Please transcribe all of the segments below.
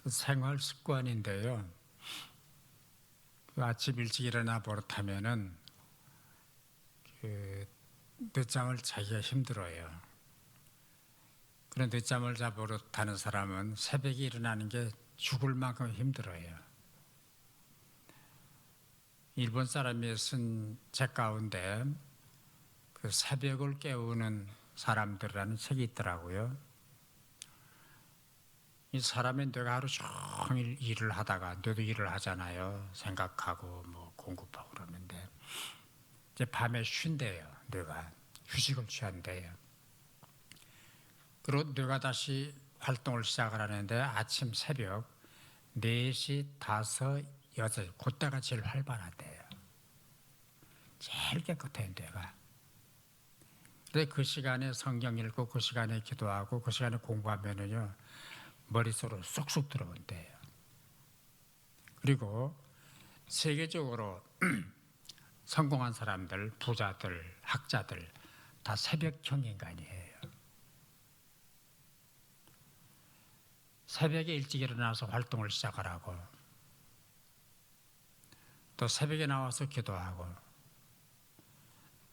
그 생활 습관인데요. 그 아침 일찍 일어나 버릇하면은 그 늦잠을 자기가 힘들어요. 그런 늦잠을 자 버릇하는 사람은 새벽에 일어나는 게 죽을 만큼 힘들어요. 일본 사람이 쓴 책 가운데 그 새벽을 깨우는 사람들이라는 책이 있더라고요. 이 사람의 뇌가 하루 종일 일을 하다가 뇌도 일을 하잖아요. 생각하고 뭐 공급하고 그러는데 이제 밤에 쉰대요. 뇌가 휴식을 취한대요. 그리고 뇌가 다시 활동을 시작을 하는데 아침 새벽 4시, 5, 6 그때가 제일 활발하대요. 제일 깨끗해요, 뇌가. 근데 그 시간에 성경 읽고 그 시간에 기도하고 그 시간에 공부하면은요 머릿속으로 쏙쏙 들어온대요. 그리고 세계적으로 성공한 사람들, 부자들, 학자들 다 새벽형 인간이에요. 새벽에 일찍 일어나서 활동을 시작하라고, 또 새벽에 나와서 기도하고,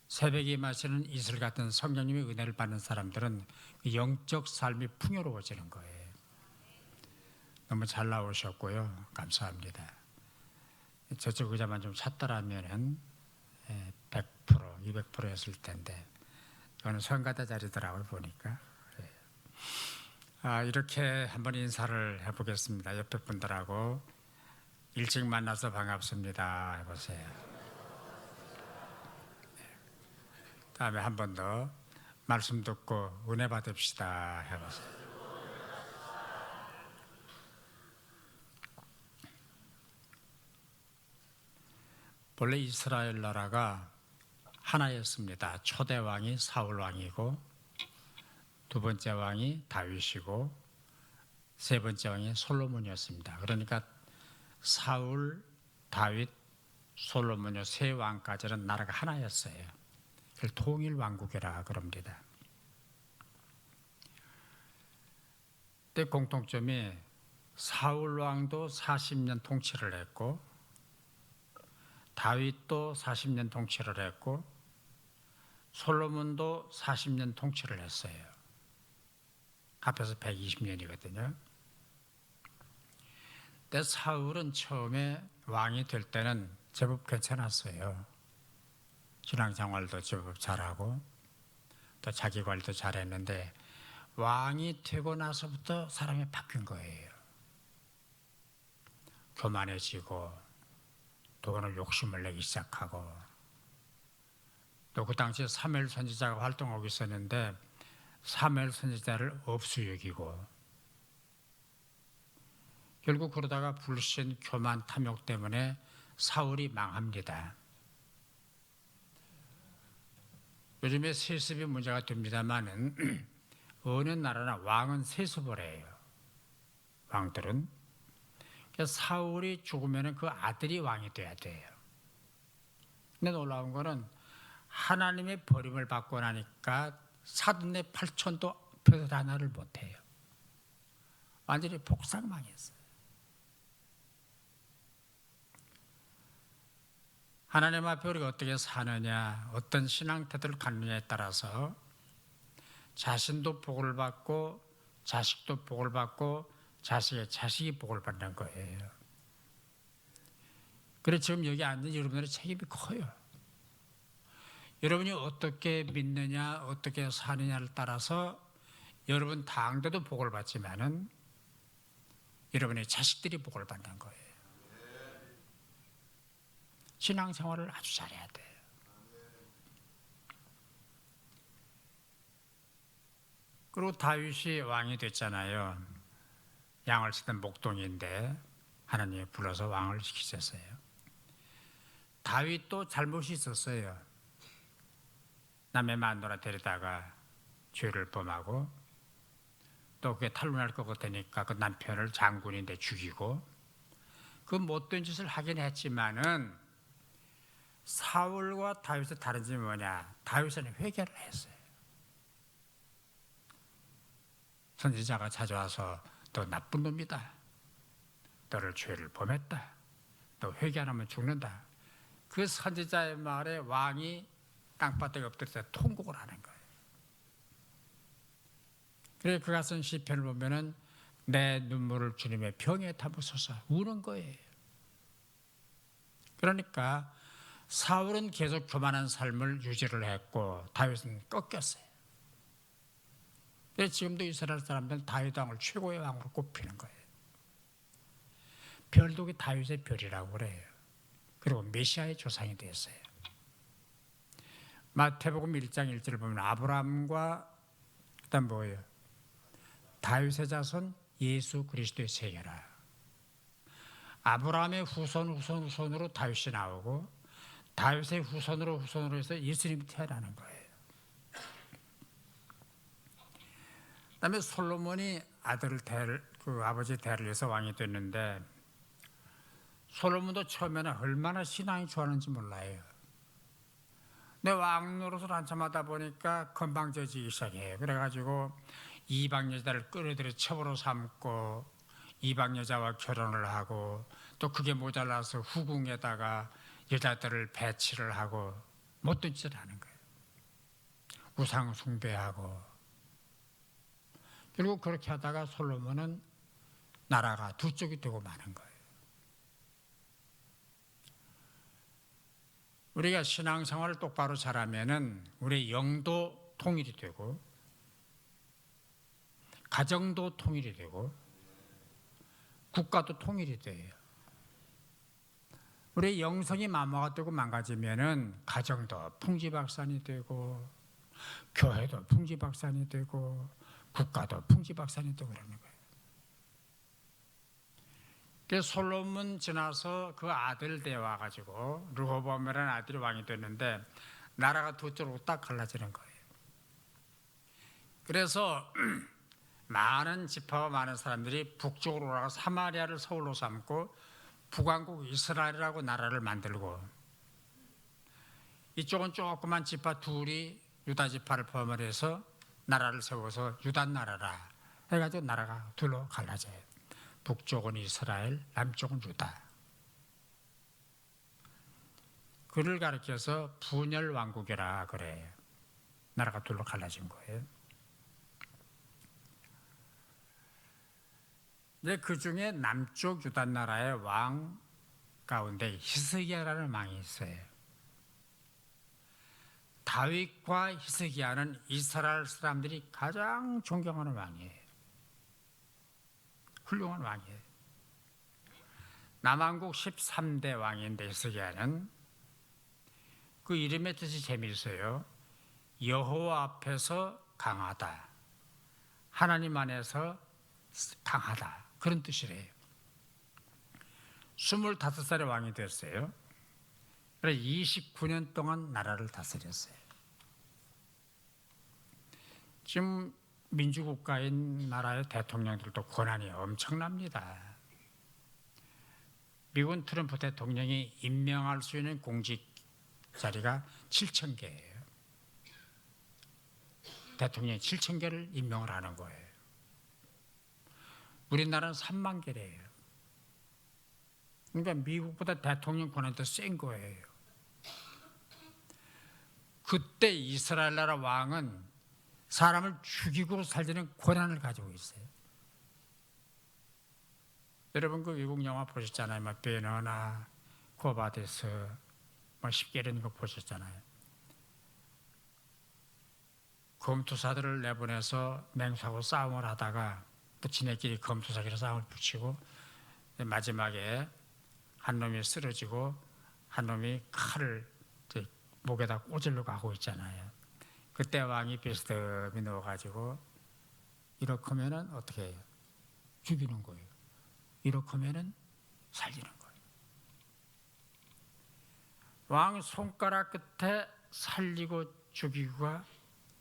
새벽에 마시는 이슬 같은 성령님의 은혜를 받는 사람들은 영적 삶이 풍요로워지는 거예요. 너무 잘 나오셨고요. 감사합니다. 저쪽 의자만 좀 찾더라면은 100%, 200%였을 텐데 저는 성가대 자리더라고요 보니까. 이렇게 한번 인사를 해보겠습니다. 옆에 분들하고 일찍 만나서 반갑습니다 해보세요. 다음에 한 번 더 말씀 듣고 은혜 받읍시다 해보세요. 본래 이스라엘 나라가 하나였습니다. 초대 왕이 사울 왕이고 두 번째 왕이 다윗이고 세 번째 왕이 솔로몬이었습니다. 그러니까 사울, 다윗, 솔로몬 세 왕까지는 나라가 하나였어요. 그걸 통일 왕국이라 그럽니다. 그때 공통점이 사울 왕도 40년 통치를 했고 다윗도 40년 통치를 했고 솔로몬도 40년 통치를 했어요. 합해서 120년이거든요. 근데 사울은 처음에 왕이 될 때는 제법 괜찮았어요. 신앙생활도 제법 잘하고 또 자기 관리도 잘했는데 왕이 되고 나서부터 사람이 바뀐 거예요. 교만해지고 또 욕심을 내기 시작하고 또 그 당시에 사무엘 선지자가 활동하고 있었는데 사무엘 선지자를 없이 여기고 결국 그러다가 불신, 교만, 탐욕 때문에 사울이 망합니다. 요즘에 세습이 문제가 됩니다만은 어느 나라나 왕은 세습을 해요. 왕들은. 사울이 죽으면 그 아들이 왕이 돼야 돼요. 근데 놀라운 거는 하나님의 버림을 받고 나니까 사돈네 8천도 벼슬 하나를 못해요. 완전히 복상망했어요. 하나님 앞에 우리가 어떻게 사느냐, 어떤 신앙 태도를 갖느냐에 따라서 자신도 복을 받고 자식도 복을 받고 자식의 자식이 복을 받는 거예요. 그래서 지금 여기 앉은 여러분들의 책임이 커요. 여러분이 어떻게 믿느냐, 어떻게 사느냐를 따라서 여러분 당대도 복을 받지만은 여러분의 자식들이 복을 받는 거예요. 신앙생활을 아주 잘해야 돼요. 그리고 다윗이 왕이 됐잖아요. 양을 치던 목동인데 하나님이 불러서 왕을 시키셨어요. 다윗도 잘못이 있었어요. 남의 마누라 데리다가 죄를 범하고 또 그게 탄로날 것 같으니까 그 남편을 장군인데 죽이고 그 못된 짓을 하긴 했지만은 사울과 다윗의 다른 점이 뭐냐? 다윗은 회개를 했어요. 선지자가 찾아와서 너 나쁜 놈이다. 너를 죄를 범했다. 너 회개 안 하면 죽는다. 그 선지자의 말에 왕이 땅바닥에 엎드려서 통곡을 하는 거예요. 그래서 그가 쓴 시편을 보면은 내 눈물을 주님의 병에 담으소서 우는 거예요. 그러니까 사울은 계속 교만한 삶을 유지를 했고 다윗은 꺾였어요. 그래서 지금도 이스라엘 사람들은 다윗 왕을 최고의 왕으로 꼽히는 거예요. 별독이 다윗의 별이라고 그래요. 그리고 메시아의 조상이 됐어요. 마태복음 1장 1절을 보면 아브라함과 그다음 뭐예요? 다윗의 자손 예수 그리스도의 세계라. 아브라함의 후손으로 다윗이 나오고 다윗의 후손으로 해서 예수님이 태어나는 거예요. 그다음에 솔로몬이 아버지 대를 위해서 왕이 됐는데 솔로몬도 처음에는 얼마나 신앙이 좋았는지 몰라요. 근데 왕 노릇을 한참 하다 보니까 건방져지기 시작해요. 그래가지고 이방 여자를 끌어들여 첩으로 삼고 이방 여자와 결혼을 하고 또 그게 모자라서 후궁에다가 여자들을 배치를 하고 못된 짓을 하는 거예요. 우상 숭배하고. 그리고 그렇게 하다가 솔로몬은 나라가 두 쪽이 되고 마는 거예요. 우리가 신앙생활을 똑바로 잘하면은 우리 영도 통일이 되고 가정도 통일이 되고 국가도 통일이 돼요. 우리 영성이 마모가 되고 망가지면은 가정도 풍지박산이 되고 교회도 풍지박산이 되고 국가도 풍지박산이 되고 그러는 거예요. 그래서 솔로몬 지나서 그 아들 때 와가지고 르호보암이라는 아들이 왕이 됐는데 나라가 두 쪽으로 딱 갈라지는 거예요. 그래서 많은 지파와 많은 사람들이 북쪽으로 올라가 사마리아를 서울로 삼고 북왕국 이스라엘이라고 나라를 만들고 이쪽은 조그만 지파 둘이 유다 지파를 포함을 해서 나라를 세워서 유다 나라라 해가지고 나라가 둘로 갈라져요. 북쪽은 이스라엘, 남쪽은 유다. 그를 가리켜서 분열 왕국이라 그래요. 나라가 둘로 갈라진 거예요. 이제 그 중에 남쪽 유다 나라의 왕 가운데 히스기야라는 왕이 있어요. 다윗과 히스기야는 이스라엘 사람들이 가장 존경하는 왕이에요. 훌륭한 왕이에요. 남왕국 13대 왕인데 히스기야는 그 이름의 뜻이 재미있어요. 여호와 앞에서 강하다. 하나님 안에서 강하다. 그런 뜻이래요. 25살의 왕이 됐어요. 그래서 29년 동안 나라를 다스렸어요. 지금 민주국가인 나라의 대통령들도 권한이 엄청납니다. 미국은 트럼프 대통령이 임명할 수 있는 공직 자리가 7,000개예요. 대통령이 7,000개를 임명을 하는 거예요. 우리나라는 3만 개래요. 그러니까 미국보다 대통령 권한이 더 센 거예요. 그때 이스라엘 나라 왕은 사람을 죽이고 살리는 권한을 가지고 있어요. 여러분 그 외국 영화 보셨잖아요. 막 베너나 고바데스 막 쉽게 이런 거 보셨잖아요. 검투사들을 내보내서 맹수하고 싸움을 하다가 또 지네끼리 검투사끼리 싸움을 붙이고 마지막에 한 놈이 쓰러지고 한 놈이 칼을 목에다 꽂으려고 하고 있잖아요. 그때 왕이 비스듬히 누워가지고 이렇게 하면은 어떻게 해요? 죽이는 거예요. 이렇게 하면은 살리는 거예요. 왕 손가락 끝에 살리고 죽이고가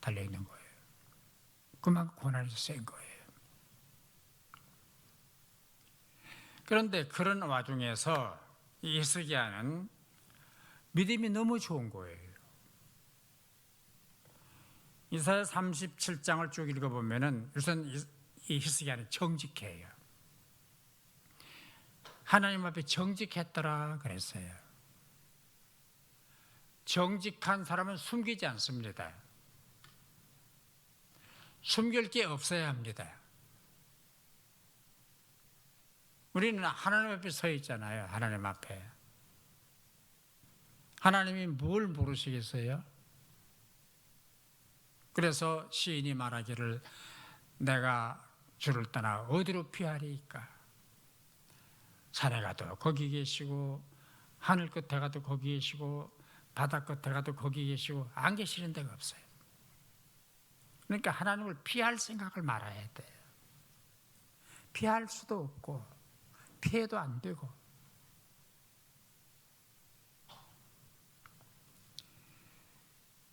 달려있는 거예요. 그만큼 권한이 센 거예요. 그런데 그런 와중에서 히스기야는 믿음이 너무 좋은 거예요. 이사야 37장을 쭉 읽어보면은 우선 이 히스기야는 정직해요. 하나님 앞에 정직했더라 그랬어요. 정직한 사람은 숨기지 않습니다. 숨길 게 없어야 합니다. 우리는 하나님 앞에 서 있잖아요. 하나님 앞에. 하나님이 뭘 모르시겠어요? 그래서 시인이 말하기를 내가 주를 떠나 어디로 피하리이까? 산에 가도 거기 계시고 하늘 끝에 가도 거기 계시고 바다 끝에 가도 거기 계시고 안 계시는 데가 없어요. 그러니까 하나님을 피할 생각을 말아야 돼요. 피할 수도 없고 피해도 안 되고.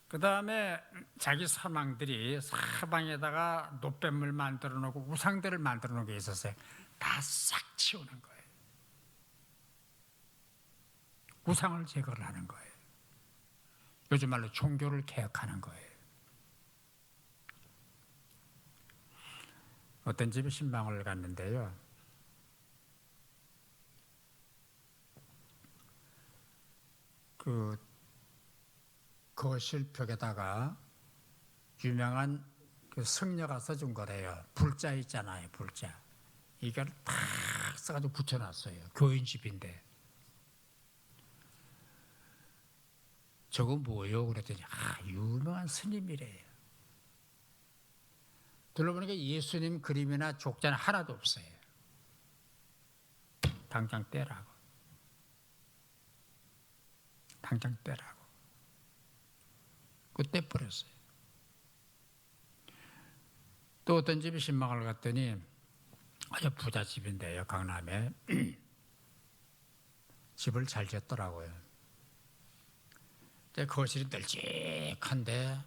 그 다음에 자기 사망들이 사방에다가 노뱀을 만들어 놓고 우상들을 만들어 놓은 게 있었어요. 다 싹 치우는 거예요. 우상을 제거를 하는 거예요. 요즘 말로 종교를 개혁하는 거예요. 어떤 집에 신방을 갔는데요. 그 거실 벽에다가 유명한 그 성녀가 써준 거래요. 불자 있잖아요, 불자. 이걸 탁 써가지고 붙여놨어요. 교인 집인데. 저거 뭐예요? 그랬더니 유명한 스님이래요. 둘러보니까 예수님 그림이나 족자는 하나도 없어요. 당장 떼라고. 당장 떼라고. 그거 떼버렸어요. 또 어떤 집에 신방을 갔더니 아주 부잣집인데요, 강남에. 집을 잘 지었더라고요. 거실이 널찍한데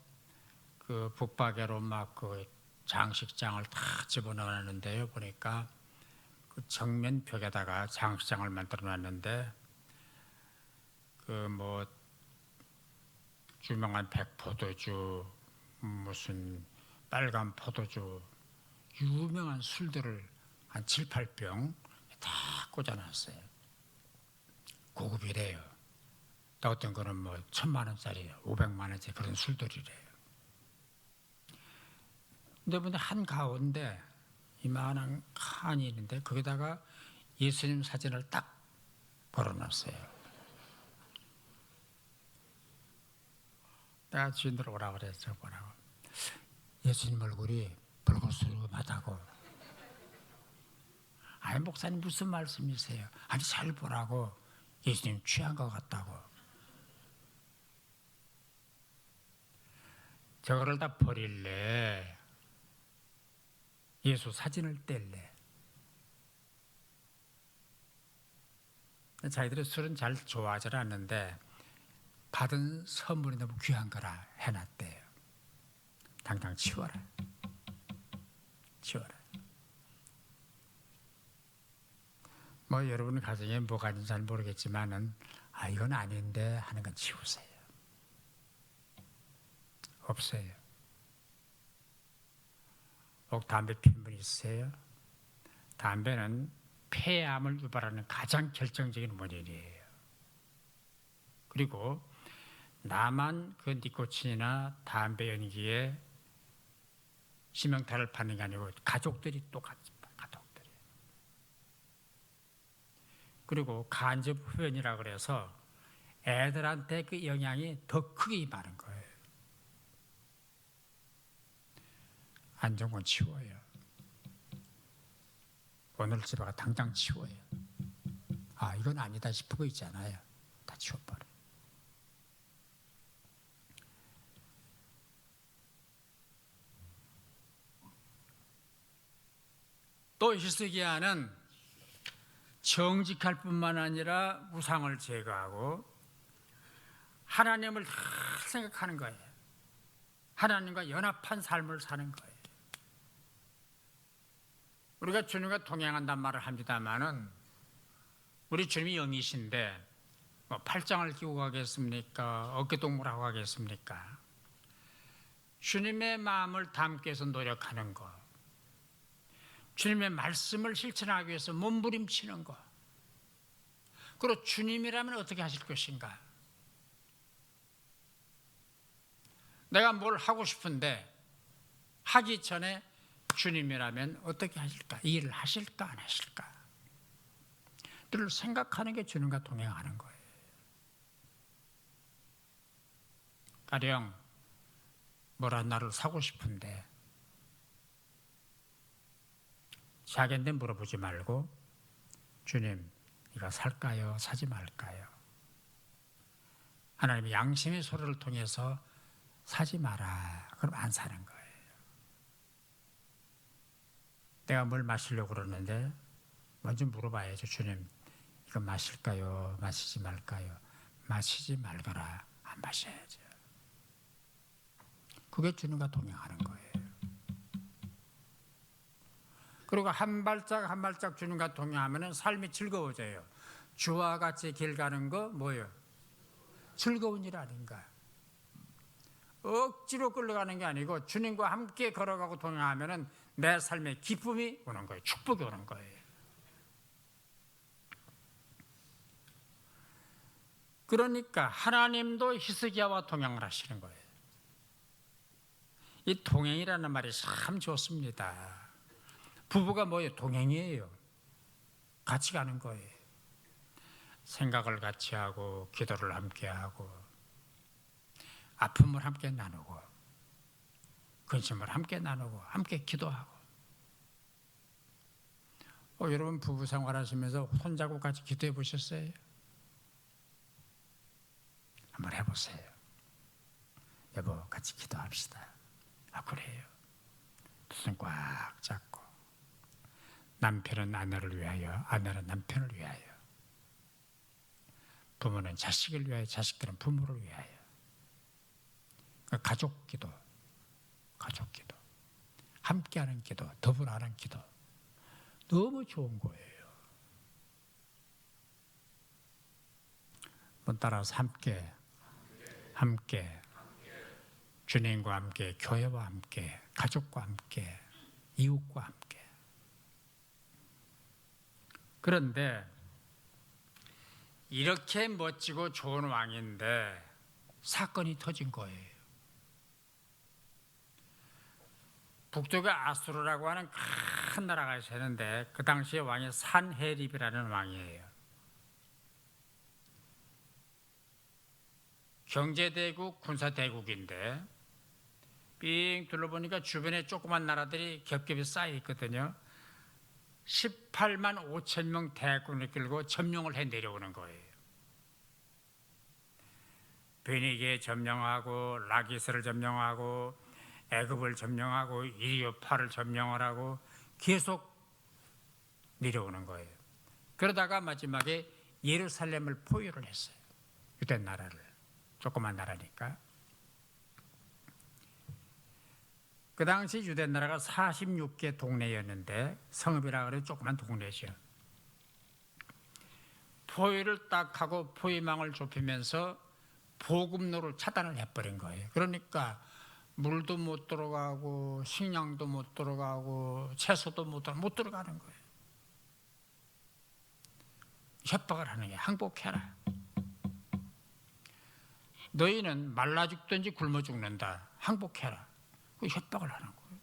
그 북박이로 막 그 장식장을 다 집어넣었는데요. 보니까 그 정면 벽에다가 장식장을 만들어 놨는데 그 뭐 유명한 백포도주, 무슨 빨간 포도주, 유명한 술들을 한 7, 8병 다 꽂아놨어요. 고급이래요. 또 어떤 거는 뭐 1,000만 원짜리, 500만 원짜리 그런 술들이래요. 근데 보니 한 가운데 이만한 칸이 있는데 거기다가 예수님 사진을 딱 걸어놨어요. 내가 주인들 오라고 그랬죠. 뭐라고. 예수님 얼굴이 벌거스름하다고. 아니 목사님 무슨 말씀이세요? 아니 잘 보라고. 예수님 취한 것 같다고. 저거를 다 버릴래? 예수 사진을 뗄래? 자기들이 술은 잘 좋아하지 않는데 받은 선물이 너무 귀한 거라 해놨대요. 당장 치워라. 치워라. 뭐 여러분 가정에 뭐가 있는지 잘 모르겠지만은 이건 아닌데 하는 건 치우세요. 없어요. 혹 담배 피는 분 있으세요? 담배는 폐암을 유발하는 가장 결정적인 원인이에요. 그리고 나만 그 니코틴이나 담배 연기에 심형탈을 받는 게 아니고 가족들이 똑같이 가족들이. 그리고 간접 흡연이라 그래서 애들한테 그 영향이 더 크게 임하는 거예요. 안 좋은 건 치워요. 오늘 집에 가 당장 치워요. 이건 아니다 싶은 거 있잖아요. 다 치워버려요. 또 히스기야는 정직할 뿐만 아니라 우상을 제거하고 하나님을 다 생각하는 거예요. 하나님과 연합한 삶을 사는 거예요. 우리가 주님과 동행한단 말을 합니다마는 우리 주님이 영이신데 뭐 팔짱을 끼고 가겠습니까? 어깨동무하고 가겠습니까? 주님의 마음을 담기 위해서 노력하는 것, 주님의 말씀을 실천하기 위해서 몸부림치는 것, 그리고 주님이라면 어떻게 하실 것인가? 내가 뭘 하고 싶은데 하기 전에 주님이라면 어떻게 하실까? 이 일을 하실까 안 하실까? 늘 생각하는 게 주님과 동행하는 거예요. 가령 뭘 하나를 사고 싶은데 자기한테 물어보지 말고 주님 이거 살까요? 사지 말까요? 하나님의 양심의 소리를 통해서 사지 마라. 그럼 안 사는 거예요. 내가 뭘 마시려고 그러는데 먼저 물어봐야죠. 주님 이거 마실까요? 마시지 말까요? 마시지 말거라. 안 마셔야죠. 그게 주님과 동행하는 거예요. 그리고 한 발짝 한 발짝 주님과 동행하면 삶이 즐거워져요. 주와 같이 길 가는 거 뭐예요? 즐거운 일 아닌가? 억지로 끌려가는 게 아니고 주님과 함께 걸어가고 동행하면 내 삶에 기쁨이 오는 거예요. 축복이 오는 거예요. 그러니까 하나님도 히스기야와 동행을 하시는 거예요. 이 동행이라는 말이 참 좋습니다. 부부가 뭐예요? 동행이에요. 같이 가는 거예요. 생각을 같이 하고 기도를 함께 하고 아픔을 함께 나누고 근심을 함께 나누고 함께 기도하고 여러분 부부 생활하시면서 손잡고 같이 기도해 보셨어요? 한번 해보세요. 여보 같이 기도합시다. 그래요. 두 손 꽉 잡고 남편은 아내를 위하여 아내는 남편을 위하여 부모는 자식을 위하여 자식들은 부모를 위하여 가족 기도 함께하는 기도 더불어하는 기도 너무 좋은 거예요. 한번 따라서 함께 주님과 함께 교회와 함께 가족과 함께 이웃과 함께. 그런데 이렇게 멋지고 좋은 왕인데 사건이 터진 거예요. 북쪽에 아수르라고 하는 큰 나라가 있었는데 그 당시에 왕이 산헤립이라는 왕이에요. 경제대국, 군사대국인데 삥 둘러보니까 주변에 조그만 나라들이 겹겹이 쌓여 있거든요. 18만 5천 명 대군을 끌고 점령을 해 내려오는 거예요. 베니게 점령하고 라기스를 점령하고 애굽을 점령하고 이리오파를 점령을 하고 계속 내려오는 거예요. 그러다가 마지막에 예루살렘을 포위를 했어요. 유대 나라를. 조그만 나라니까. 그 당시 유대 나라가 46개 동네였는데 성읍이라 그래 조그만 동네죠. 포위를 딱 하고 포위망을 좁히면서 보급로를 차단을 해버린 거예요. 그러니까 물도 못 들어가고 식량도 못 들어가고 채소도 못 들어가는 거예요. 협박을 하는 게 항복해라. 너희는 말라 죽든지 굶어 죽는다. 항복해라. 그 협박을 하는 거예요.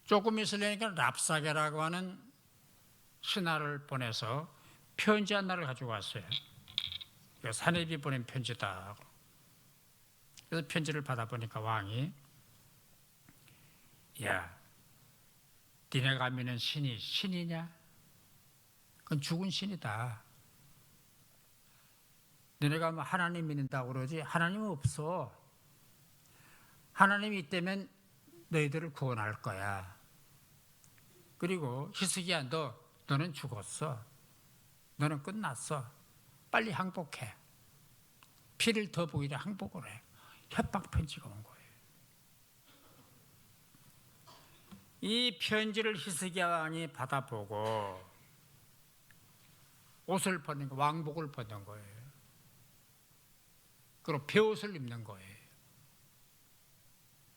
조금 있으려니까 랍사게라고 하는 신하를 보내서 편지 하나를 가지고 왔어요. 산헤립이 보낸 편지다. 그래서 편지를 받아보니까 왕이 야, 니네가 믿는 신이 신이냐? 그건 죽은 신이다. 너네가 뭐 하나님 믿는다고 그러지 하나님은 없어. 하나님이 있다면 너희들을 구원할 거야. 그리고 히스기야 너는 죽었어. 너는 끝났어. 빨리 항복해. 피를 더 보이려 항복을 해. 협박 편지가 온 거예요. 이 편지를 히스기야 왕이 받아보고 옷을 벗는 거, 왕복을 벗는 거예요. 그리고 베옷을 입는 거예요.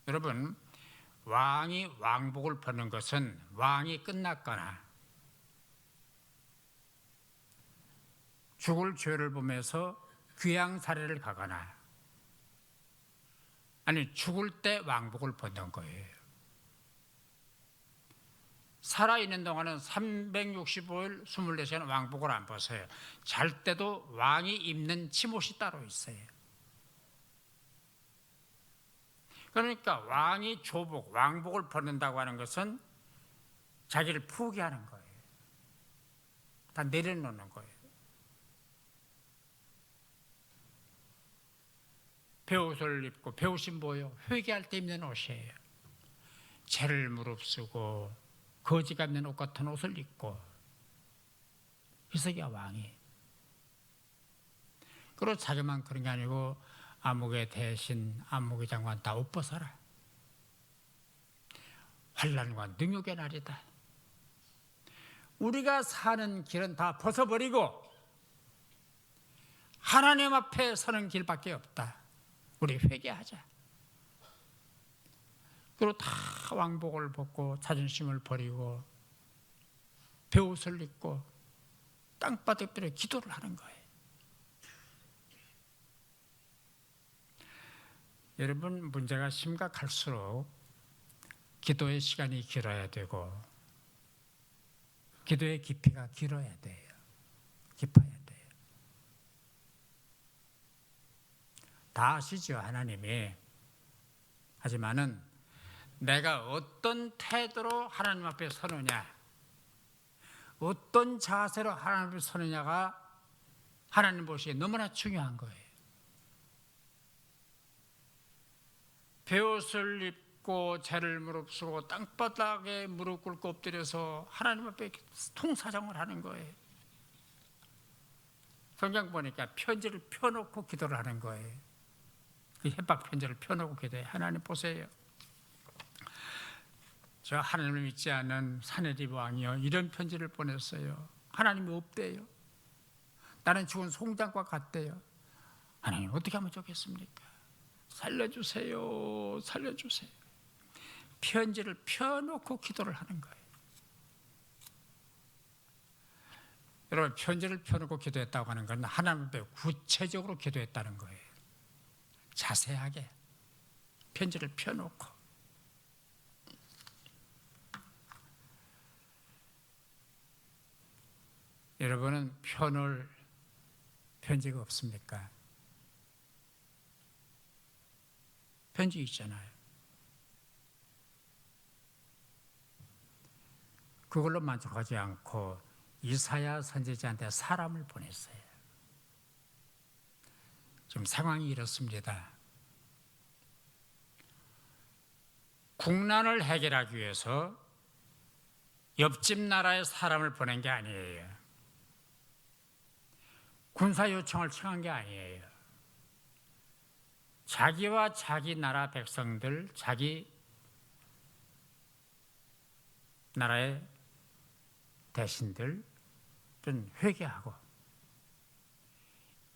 여러분, 왕이 왕복을 벗는 것은 왕이 끝났거나 죽을 죄를 보면서 귀양살이를 가거나 아니 죽을 때 왕복을 벗는 거예요. 살아있는 동안은 365일 24시간 왕복을 안 벗어요. 잘 때도 왕이 입는 치못이 따로 있어요. 그러니까 왕이 조복, 왕복을 벗는다고 하는 것은 자기를 포기하는 거예요. 다 내려놓는 거예요. 베옷을 입고, 베옷이 뭐예요? 회개할 때 입는 옷이에요. 죄를 무릅쓰고 거지가 입는 옷 같은 옷을 입고 히스기야 왕이. 그리고 자기만 그런 게 아니고 아무개 대신 아무개 장관 다 옷 벗어라. 환난과 능욕의 날이다. 우리가 사는 길은 다 벗어버리고 하나님 앞에 서는 길밖에 없다. 우리 회개하자. 그리고 다 왕복을 벗고 자존심을 버리고 베옷을 입고 땅바닥에 기도를 하는 거예요. 여러분, 문제가 심각할수록 기도의 시간이 길어야 되고 기도의 깊이가 길어야 돼요. 깊어야 돼요. 다 아시죠, 하나님이. 하지만은 내가 어떤 태도로 하나님 앞에 서느냐, 어떤 자세로 하나님 앞에 서느냐가 하나님 보시기에 너무나 중요한 거예요. 베옷을 입고 죄를 무릅쓰고 땅바닥에 무릎 꿇고 엎드려서 하나님 앞에 통사정을 하는 거예요. 성경 보니까 편지를 펴놓고 기도를 하는 거예요. 그 협박 편지를 펴놓고 기도해. 하나님 보세요. 저 하나님을 믿지 않은 사내립 왕이요, 이런 편지를 보냈어요. 하나님이 없대요. 나는 죽은 송장과 같대요. 하나님 어떻게 하면 좋겠습니까? 살려주세요. 살려주세요. 편지를 펴놓고 기도를 하는 거예요. 여러분, 편지를 펴놓고 기도했다고 하는 건 하나님 앞에 구체적으로 기도했다는 거예요. 자세하게 편지를 펴놓고. 여러분은 펴놓을 편지가 없습니까? 편지 있잖아요. 그걸로 만족하지 않고 이사야 선지자한테 사람을 보냈어요. 지금 상황이 이렇습니다. 국난을 해결하기 위해서 옆집 나라에 사람을 보낸 게 아니에요. 군사 요청을 청한 게 아니에요. 자기와 자기 나라 백성들, 자기 나라의 대신들은 회개하고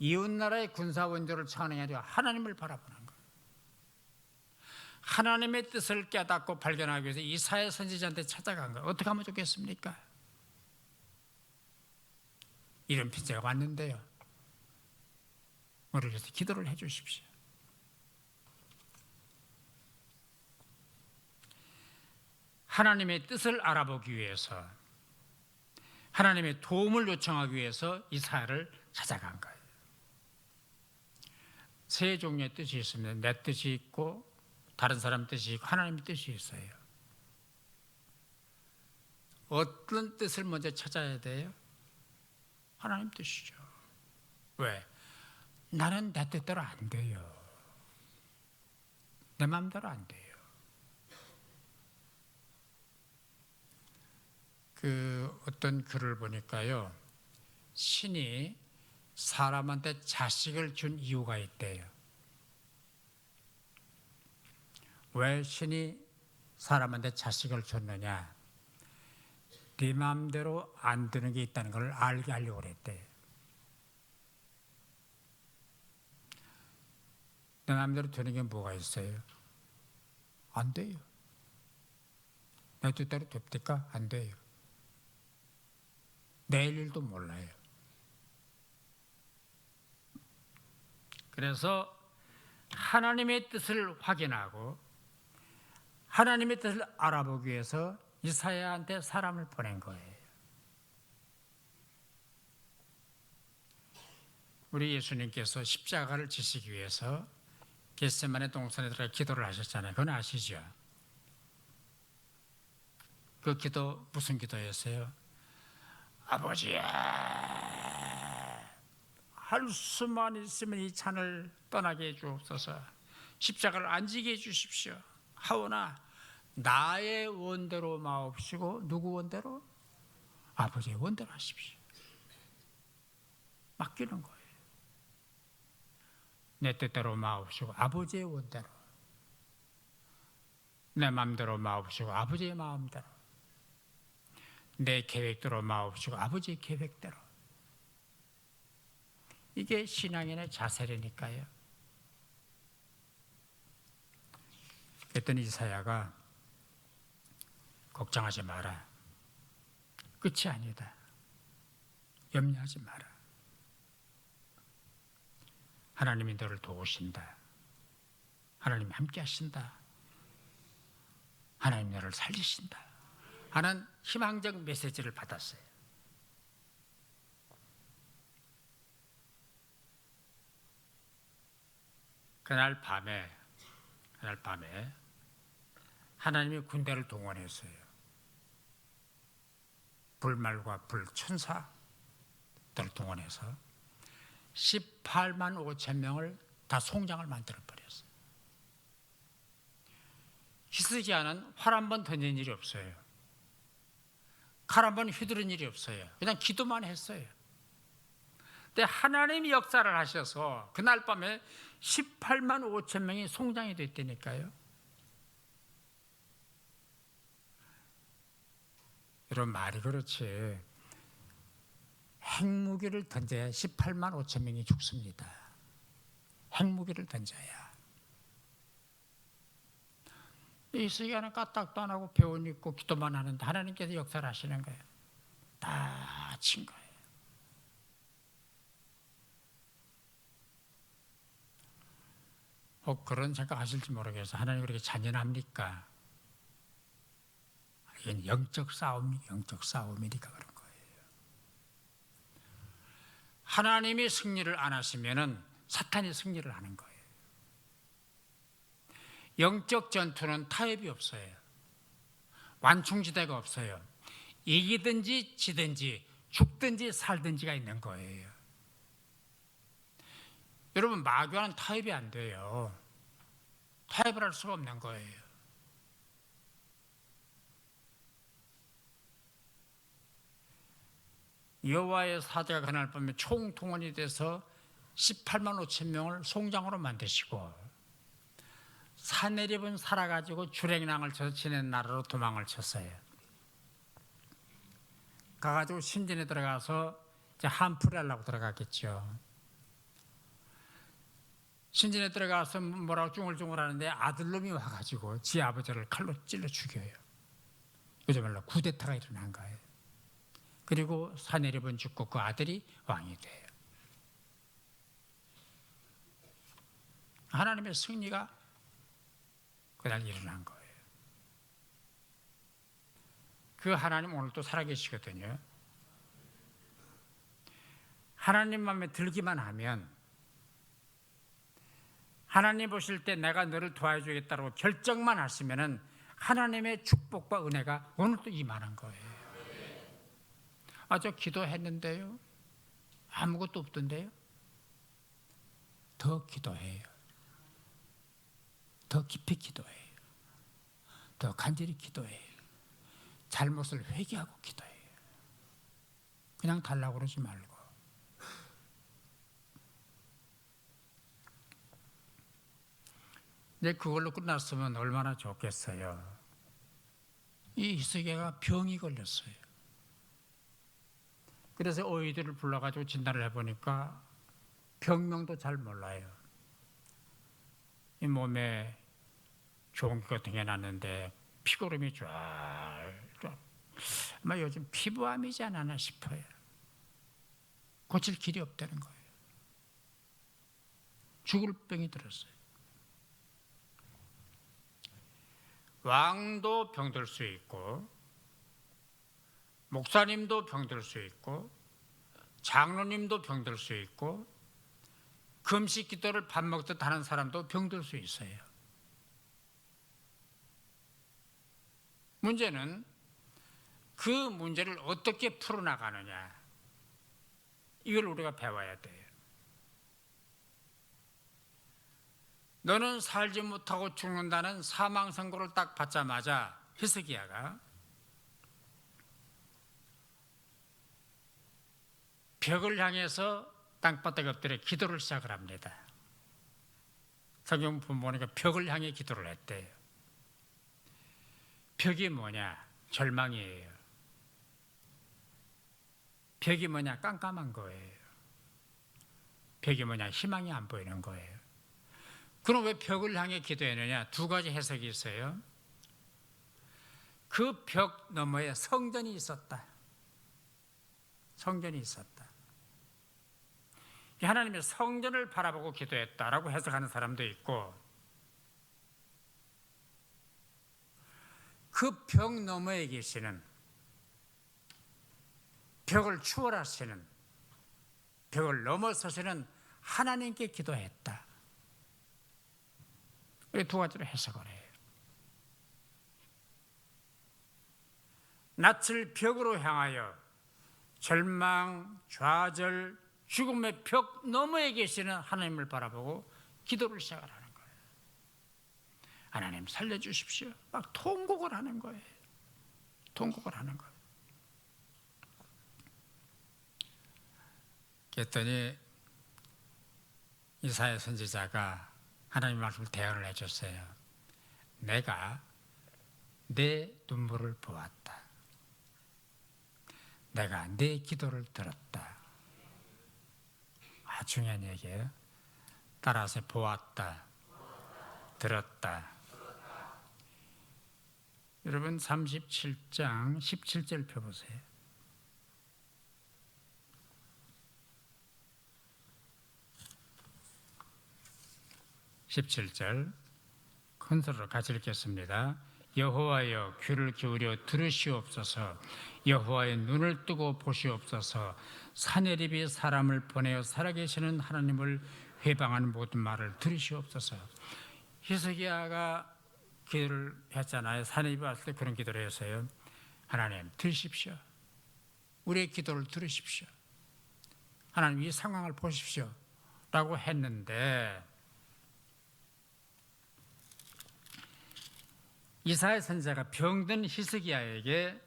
이웃 나라의 군사 원조를 청하는 게 아니라 하나님을 바라보는 거예요. 하나님의 뜻을 깨닫고 발견하기 위해서 이사야 선지자한테 찾아간 거예요. 어떻게 하면 좋겠습니까? 이런 편지가 왔는데요. 우리를 위해서 기도를 해 주십시오. 하나님의 뜻을 알아보기 위해서, 하나님의 도움을 요청하기 위해서 이사야를 찾아간 거예요. 세 종류의 뜻이 있습니다. 내 뜻이 있고 다른 사람 뜻이 있고 하나님의 뜻이 있어요. 어떤 뜻을 먼저 찾아야 돼요? 하나님 뜻이죠. 왜? 나는 내 뜻대로 안 돼요. 내 마음대로 안 돼요. 어떤 글을 보니까요, 신이 사람한테 자식을 준 이유가 있대요. 왜 신이 사람한테 자식을 줬느냐? 네 마음대로 안 되는 게 있다는 걸 알게 하려고 그랬대요. 내 마음대로 되는 게 뭐가 있어요? 안 돼요. 내 뜻대로 됩니까? 안 돼요. 내일 일도 몰라요. 그래서 하나님의 뜻을 확인하고 하나님의 뜻을 알아보기 위해서 이사야한테 사람을 보낸 거예요. 우리 예수님께서 십자가를 지시기 위해서 겟세마네 동산에 들어가 기도를 하셨잖아요. 그건 아시죠? 그 기도 무슨 기도였어요? 아버지야, 할 수만 있으면 이 잔을 떠나게 해 주옵소서. 십자가를 안 지게 해 주십시오. 하오나 나의 원대로 마옵시고 누구 원대로? 아버지의 원대로 하십시오. 맡기는 거예요. 내 뜻대로 마옵시고 아버지의 원대로, 내 마음대로 마옵시고 아버지의 마음대로, 내 계획대로 마옵시고 아버지의 계획대로. 이게 신앙인의 자세라니까요. 그랬더니 이사야가 걱정하지 마라. 끝이 아니다. 염려하지 마라. 하나님이 너를 도우신다. 하나님이 함께 하신다. 하나님이 너를 살리신다 하는 희망적 메시지를 받았어요. 그날 밤에 하나님이 군대를 동원했어요. 불말과 불천사들을 동원해서 18만 5천 명을 다 송장을 만들어 버렸어요. 히스기야는 활 한 번 던진 일이 없어요. 칼 한 번 휘두른 일이 없어요. 그냥 기도만 했어요. 근데 하나님이 역사를 하셔서 그날 밤에 18만 5천 명이 송장이 됐다니까요. 여러분, 말이 그렇지 핵무기를 던져야 18만 5천 명이 죽습니다. 핵무기를 던져야. 이스기야는 까딱도 안 하고 배운 있고 기도만 하는데 하나님께서 역사를 하시는 거예요. 다 친 거예요. 혹 그런 생각하실지 모르겠어요. 하나님 그렇게 잔인합니까? 이건 영적 싸움이니까 그런 거예요. 하나님이 승리를 안 하시면은 사탄이 승리를 하는 거예요. 영적 전투는 타협이 없어요. 완충지대가 없어요. 이기든지 지든지 죽든지 살든지가 있는 거예요. 여러분, 마귀와는 타협이 안 돼요. 타협을 할 수가 없는 거예요. 여호와의 사자가 그날 밤에 총동원이 돼서 18만 5천 명을 송장으로 만드시고 사내립은 살아가지고 주랭랑을 쳐서 지낸 나라로 도망을 쳤어요. 가가지고 신전에 들어가서 이제 한풀이 하려고 들어갔겠죠. 신전에 들어가서 뭐라고 쭝얼쭝얼 하는데 아들놈이 와가지고 지 아버지를 칼로 찔러 죽여요. 요즘말로 쿠데타가 일어난 거예요. 그리고 사내립은 죽고 그 아들이 왕이 돼요. 하나님의 승리가 그날 일어난 거예요. 그 하나님 오늘도 살아계시거든요. 하나님 마음에 들기만 하면, 하나님 보실 때 내가 너를 도와주겠다고 결정만 하시면은 하나님의 축복과 은혜가 오늘도 임하는 거예요. 저 기도했는데요, 아무것도 없던데요. 더 기도해요. 더 깊이 기도해요. 더 간절히 기도해요. 잘못을 회개하고 기도해요. 그냥 달라고 그러지 말고. 이제 그걸로 끝났으면 얼마나 좋겠어요. 이 히스기야가 병이 걸렸어요. 그래서 어이들을 불러가지고 진단을 해보니까 병명도 잘 몰라요. 이 몸에 좋은 것 같은 게 났는데 피고름이 쫙 아마 요즘 피부암이지 않나 싶어요. 고칠 길이 없다는 거예요. 죽을 병이 들었어요. 왕도 병들 수 있고 목사님도 병들 수 있고 장로님도 병들 수 있고 금식 기도를 밥 먹듯 하는 사람도 병들 수 있어요. 문제는 그 문제를 어떻게 풀어나가느냐, 이걸 우리가 배워야 돼요. 너는 살지 못하고 죽는다는 사망 선고를 딱 받자마자 히스기야가 벽을 향해서 땅바닥에 엎드려 기도를 시작을 합니다. 성경 보니까 벽을 향해 기도를 했대요. 벽이 뭐냐? 절망이에요. 벽이 뭐냐? 깜깜한 거예요. 벽이 뭐냐? 희망이 안 보이는 거예요. 그럼 왜 벽을 향해 기도했느냐? 두 가지 해석이 있어요. 그 벽 너머에 성전이 있었다. 성전이 있었다. 하나님의 성전을 바라보고 기도했다라고 해석하는 사람도 있고, 그 벽 너머에 계시는, 벽을 추월하시는, 벽을 넘어서시는 하나님께 기도했다. 두 가지로 해석을 해요. 낯을 벽으로 향하여 절망, 좌절, 죽음의 벽 너머에 계시는 하나님을 바라보고 기도를 시작을 하는 거예요. 하나님 살려주십시오. 막 통곡을 하는 거예요. 통곡을 하는 거예요. 그랬더니 이사야 선지자가 하나님 말씀을 대언을 해줬어요. 내가 내 눈물을 보았다. 내가 내 기도를 들었다. 중요한 얘기예요. 따라서 보았다, 들었다. 여러분 37장 17절 펴보세요. 17절 큰 소리로 같이 읽겠습니다. 여호와여 귀를 기울여 들으시옵소서. 여호와의 눈을 뜨고 보시옵소서. 사내립이 사람을 보내어 살아계시는 하나님을 회방하는 모든 말을 들으시옵소서. 히스기야가 기도를 했잖아요. 사내립이 왔을 때 그런 기도를 했어요. 하나님 들으십시오. 우리의 기도를 들으십시오. 하나님 이 상황을 보십시오 라고 했는데, 이사야 선지자가 병든 히스기야에게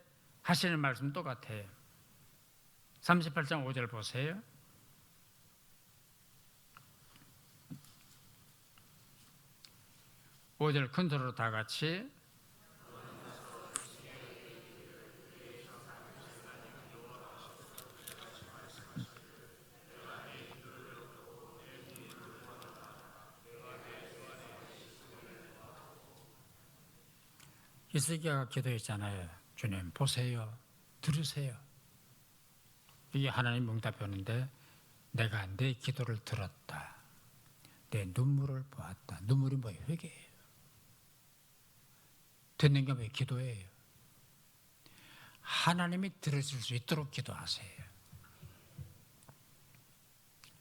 하시는 말씀 똑같아요. 38장 5절 보세요. (5절) 큰 소리로 다 같이 히스기야가 기도했잖아요. 주님 보세요. 들으세요. 이게 하나님 응답이 오는데, 내가 내 기도를 들었다. 내 눈물을 보았다. 눈물이 뭐예요? 회개예요. 듣는 게 뭐예요? 기도예요. 하나님이 들으실 수 있도록 기도하세요.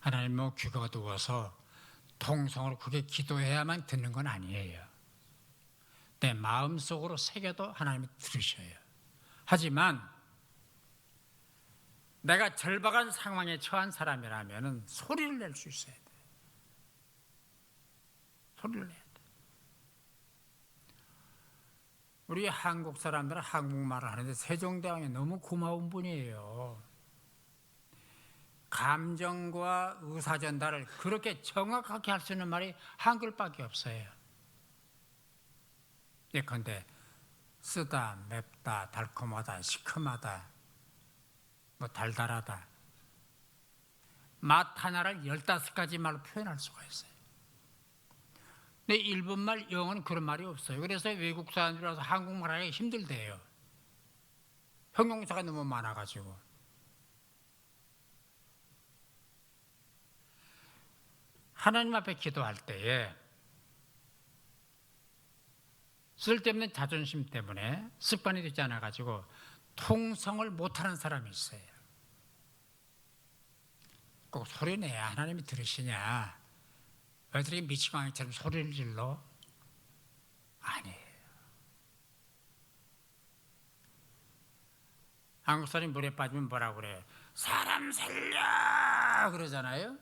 하나님 뭐 귀가 어두워서 통성으로 그게 기도해야만 듣는 건 아니에요. 내 마음속으로 새겨도 하나님이 들으셔요. 하지만 내가 절박한 상황에 처한 사람이라면 소리를 낼 수 있어야 돼. 소리를 내야 돼. 우리 한국 사람들은 한국말을 하는데 세종대왕이 너무 고마운 분이에요. 감정과 의사전달을 그렇게 정확하게 할 수 있는 말이 한글밖에 없어요. 예컨대 쓰다, 맵다, 달콤하다, 시큼하다, 뭐 달달하다, 맛 하나를 15가지 말로 표현할 수가 있어요. 근데 일본말, 영어는 그런 말이 없어요. 그래서 외국 사람들이 와서 한국말 하기가 힘들대요. 형용사가 너무 많아가지고. 하나님 앞에 기도할 때에 쓸데없는 자존심 때문에 습관이 되지 않아가지고 통성을 못하는 사람이 있어요. 꼭 소리내야 하나님이 들으시냐? 왜 저렇게 미치광이처럼 소리를 질러? 아니에요. 한국 사람이 물에 빠지면 뭐라고 그래? 사람 살려! 그러잖아요.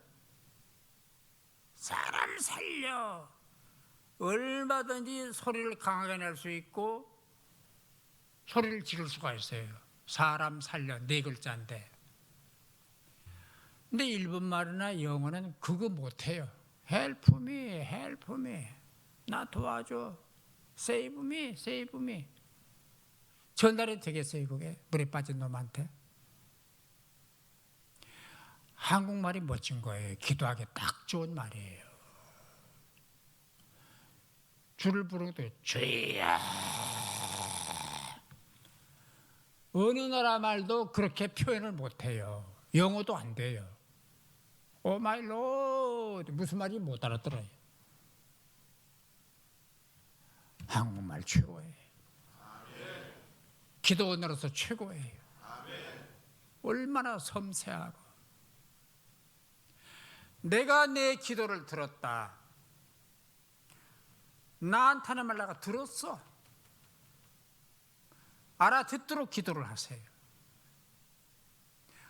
사람 살려! 얼마든지 소리를 강하게 낼 수 있고 소리를 지를 수가 있어요. 사람 살려, 네 글자인데. 근데 일본 말이나 영어는 그거 못해요. Help me, help me. 나 도와줘. Save me, save me. 전달이 되겠어요, 그게? 물에 빠진 놈한테. 한국말이 멋진 거예요. 기도하기 딱 좋은 말이에요. 주를 부르는 것도 주여. 어느 나라 말도 그렇게 표현을 못해요. 영어도 안 돼요. 오 마이 로드 무슨 말인지 못 알아들어요. 한국말 최고예요. 기도원으로서 최고예요. 얼마나 섬세하고. 내가 내 기도를 들었다. 나한테 하는 말 내가 들었어. 알아듣도록 기도를 하세요.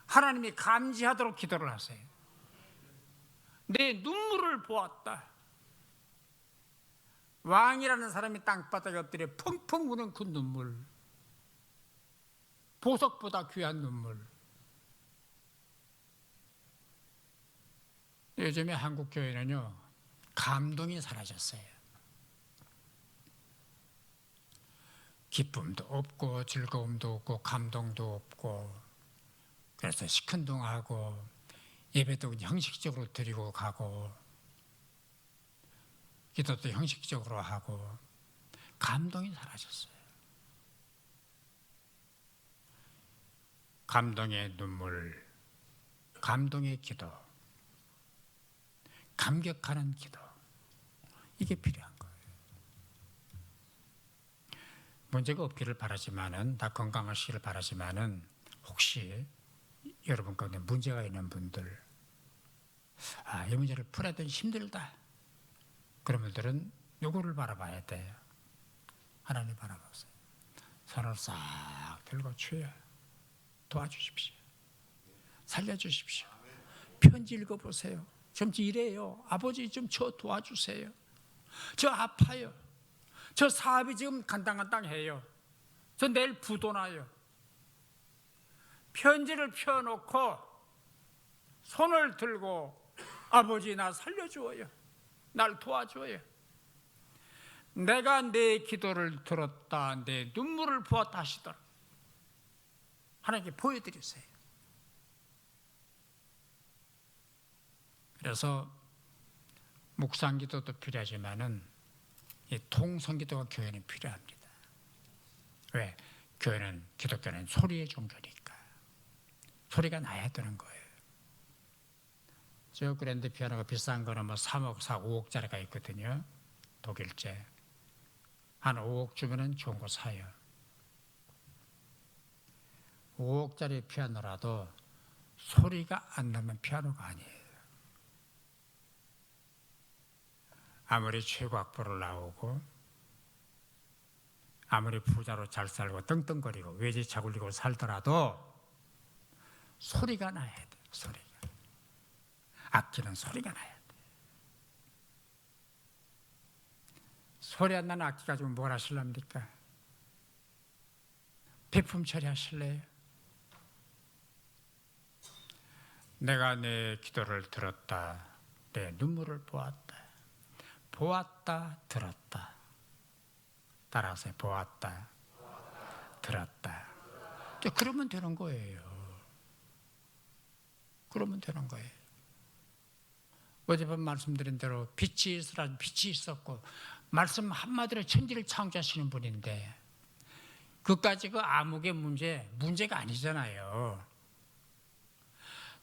하나님이 감지하도록 기도를 하세요. 내 눈물을 보았다. 왕이라는 사람이 땅바닥에 엎드려 펑펑 우는 그 눈물, 보석보다 귀한 눈물. 요즘에 한국 교회는요, 감동이 사라졌어요. 기쁨도 없고 즐거움도 없고 감동도 없고, 그래서 시큰둥하고 예배도 형식적으로 드리고 가고 기도도 형식적으로 하고 감동이 사라졌어요. 감동의 눈물, 감동의 기도, 감격하는 기도, 이게 필요한 거예요. 문제가 없기를 바라지만은, 다 건강하시기를 바라지만은, 혹시 여러분 가운데 문제가 있는 분들, 이 문제를 풀어야 되니 힘들다, 그런 분들은 누구를 바라봐야 돼요? 하나님 바라보세요. 손을 싹 들고 주여 도와주십시오. 살려주십시오. 편지 읽어보세요. 좀 이래요. 아버지 좀 저 도와주세요. 저 아파요. 저 사업이 지금 간당간당해요. 저 내일 부도나요. 편지를 펴놓고 손을 들고 아버지 나 살려주어요. 날 도와줘요. 내가 내 기도를 들었다, 내 눈물을 보았다 하시더라. 하나님께 보여드리세요. 그래서 묵상기도도 필요하지만은 이 통성기도가 교회는 필요합니다. 왜? 교회는, 기독교는 소리의 종교니까 소리가 나야 되는 거예요. 저 그랜드 피아노가 비싼 거는 뭐 3억, 4억, 5억짜리가 있거든요. 독일제. 한 5억 주면은 좋은 거 사요. 5억짜리 피아노라도 소리가 안 나면 피아노가 아니에요. 아무리 최고 악보를 나오고 아무리 부자로 잘 살고 떵떵거리고 외제차 굴리고 살더라도 소리가 나야 돼. 소리가. 악기는 소리가 나야 돼. 소리 안 나는 악기 가지고 뭘 하실랍니까? 비품 처리하실래요? 내가 내 기도를 들었다. 내 눈물을 보았다. 보았다, 들었다. 따라서 보았다, 들었다. 그러면 되는 거예요. 그러면 되는 거예요. 어젯밤 말씀드린 대로 빛이 있으라 빛이 있었고 말씀 한마디로 천지를 창조하시는 분인데 그까지 그 암흑의 문제가 아니잖아요.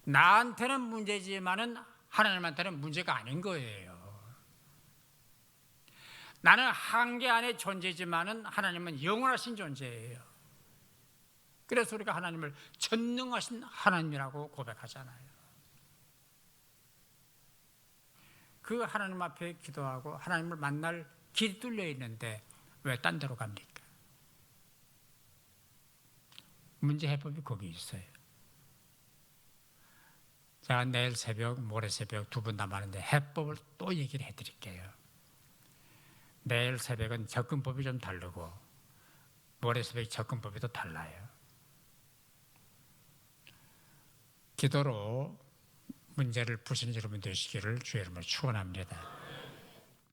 나한테는 문제지만은 하나님한테는 문제가 아닌 거예요. 나는 한계 안에 존재지만은 하나님은 영원하신 존재예요. 그래서 우리가 하나님을 전능하신 하나님이라고 고백하잖아요. 그 하나님 앞에 기도하고 하나님을 만날 길이 뚫려 있는데 왜 딴 데로 갑니까? 문제 해법이 거기 있어요. 제가 내일 새벽, 모레 새벽 두 번 남았는데 해법을 또 얘기를 해드릴게요. 내일 새벽은 접근법이 좀 다르고 모레 새벽 접근법이 또 달라요. 기도로 문제를 푸시는 여러분 되시기를 주의 이름으로 축원합니다.